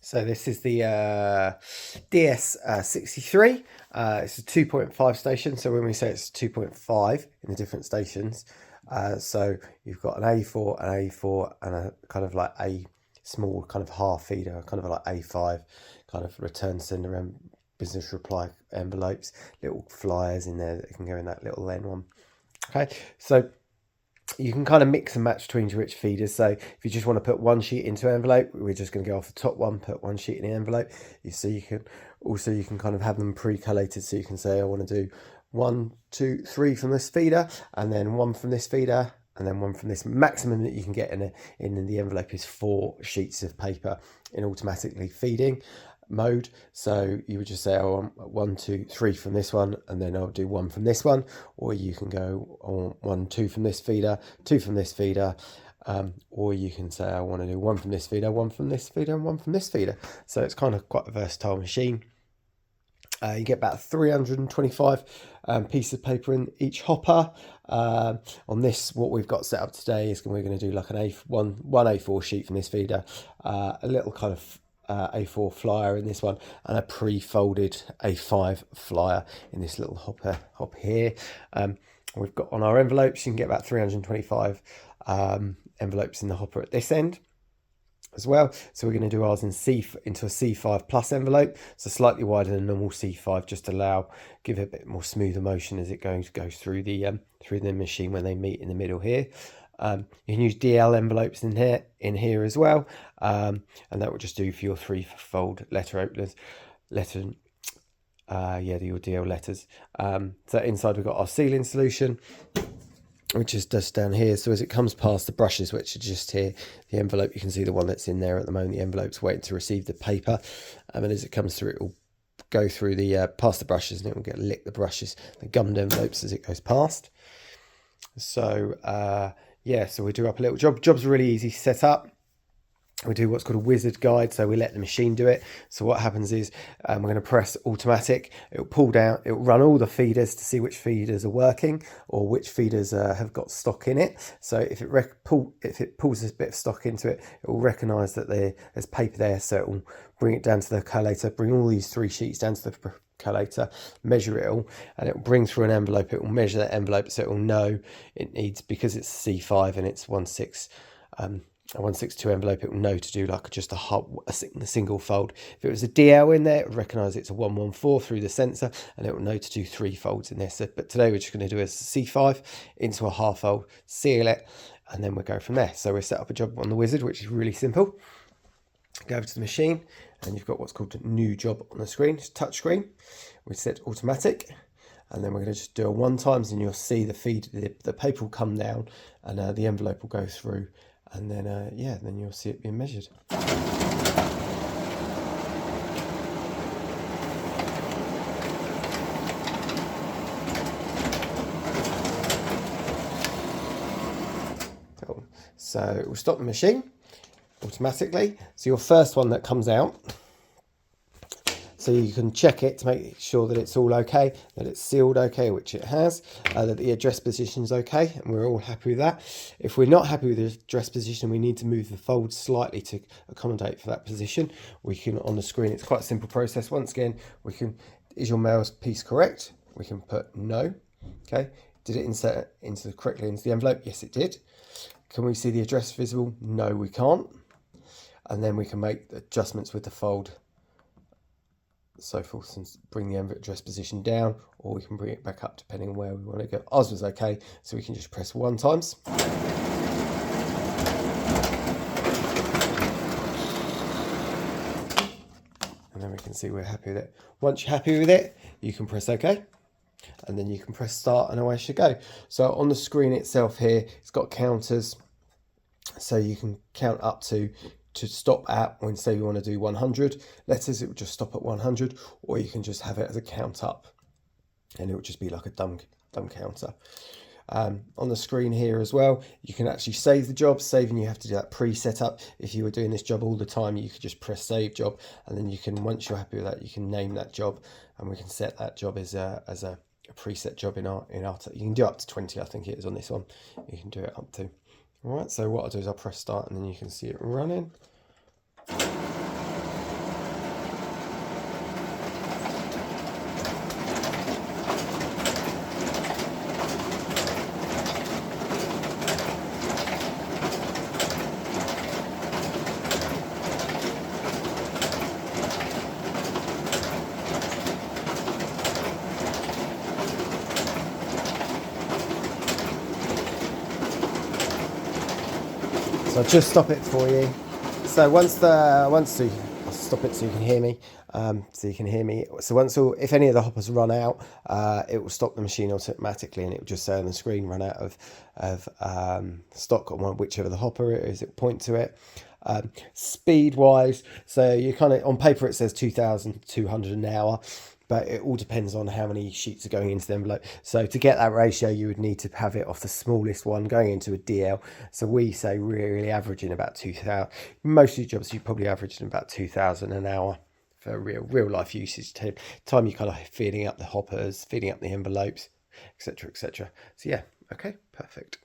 So this is the Ds63. It's a 2.5 station. So when we say it's 2.5 in the different stations, so you've got an A4, an A4, and a kind of like a small kind of half feeder, kind of like A5, kind of return sender business reply envelopes, little flyers in there that can go in that little N one. Okay, so you can kind of mix and match between which feeders. So if you just want to put one sheet into an envelope, we're just going to go off the top one, put one sheet in the envelope. You can kind of have them pre-collated. So you can say, I want to do 1, 2, 3 from this feeder, and then 1 from this feeder, and then 1 from this. Maximum that you can get in the envelope is 4 sheets of paper in automatically feeding mode. So you would just say, I want 1, 2, 3 from this one, and then I'll do 1 from this one. Or you can go on 1, 2 from this feeder, 2 from this feeder, or you can say, I want to do 1 from this feeder, 1 from this feeder, and 1 from this feeder. So it's kind of quite a versatile machine. You get about 325 pieces of paper in each hopper. On this, what we've got set up today is we're going to do like one A4 sheet from this feeder, a little kind of A4 flyer in this one, and a pre-folded A5 flyer in this little hopper here. We've got on our envelopes, you can get about 325 envelopes in the hopper at this end as well. So we're going to do ours into a C5 plus envelope, so slightly wider than normal C5, just to give it a bit more smoother motion as it goes through the machine when they meet in the middle here. You can use DL envelopes in here as well, and that will just do for your 3-fold letter openers, your DL letters. So inside we've got our sealing solution, which is just down here. So as it comes past the brushes, which are just here, the envelope, you can see the one that's in there at the moment. The envelope's waiting to receive the paper, and as it comes through, it will go through the past the brushes, and it will lick the brushes, the gummed envelopes as it goes past. So so we do up a little job. Job's really easy to set up. We do what's called a wizard guide, so we let the machine do it. So what happens is we're going to press automatic. It'll pull down, it'll run all the feeders to see which feeders are working or which feeders have got stock in it. So if it pulls this bit of stock into it, it will recognise that there's paper there, so it will bring it down to the collator, bring all these 3 sheets down to the collator, measure it all, and it will bring through an envelope. It will measure that envelope, so it will know it needs, because it's C5 and it's 1/6 envelope, it will know to do like just a single fold. If it was a DL in there, it would recognise it's a 114 through the sensor, and it will know to do 3 folds in this. But today we're just going to do a C5 into a half fold, seal it, and then we'll go from there. So we'll set up a job on the wizard, which is really simple. Go over to the machine, and you've got what's called a new job on the screen. It's touch screen. We set automatic, and then we're going to just do a 1 times, and you'll see the paper will come down, and the envelope will go through. And then, then you'll see it being measured. Cool. So we'll stop the machine automatically. So your first one that comes out, so you can check it to make sure that it's all okay, that it's sealed okay, which it has, that the address position is okay, and we're all happy with that. If we're not happy with the address position, we need to move the fold slightly to accommodate for that position. We can, on the screen, it's quite a simple process. Once again, is your mail's piece correct? We can put no. Okay, did it insert correctly into the envelope? Yes, it did. Can we see the address visible? No, we can't. And then we can make the adjustments with the fold, so forth, and bring the address position down, or we can bring it back up depending on where we want to go. Ours was okay, so we can just press 1 times. And then we can see we're happy with it. Once you're happy with it, you can press OK, and then you can press start, and away it should go. So on the screen itself here, it's got counters, so you can count up to stop at, when say you want to do 100 letters, it will just stop at 100, or you can just have it as a count up, and it will just be like a dumb counter. On the screen here as well, you can actually save the job. Saving, you have to do that pre-set up. If you were doing this job all the time, you could just press save job, and then you can, once you're happy with that, you can name that job, and we can set that job as a preset job in our you can do up to 20, I think it is on this one. You can do it up to. All right, so what I'll do is I'll press start, and then you can see it running. So I'll just stop it for you. So I'll stop it so you can hear me. So if any of the hoppers run out, it will stop the machine automatically, and it will just say on the screen run out of stock on whichever the hopper it is. It will point to it. Speed wise, so you kind of, on paper it says 2,200 an hour, but it all depends on how many sheets are going into the envelope. So to get that ratio, you would need to have it off the smallest one going into a DL. So we say really averaging about 2,000. Most of your jobs you probably averaging about 2,000 an hour for real life usage. Time you kind of feeding up the hoppers, feeding up the envelopes, etc. So yeah, okay, perfect.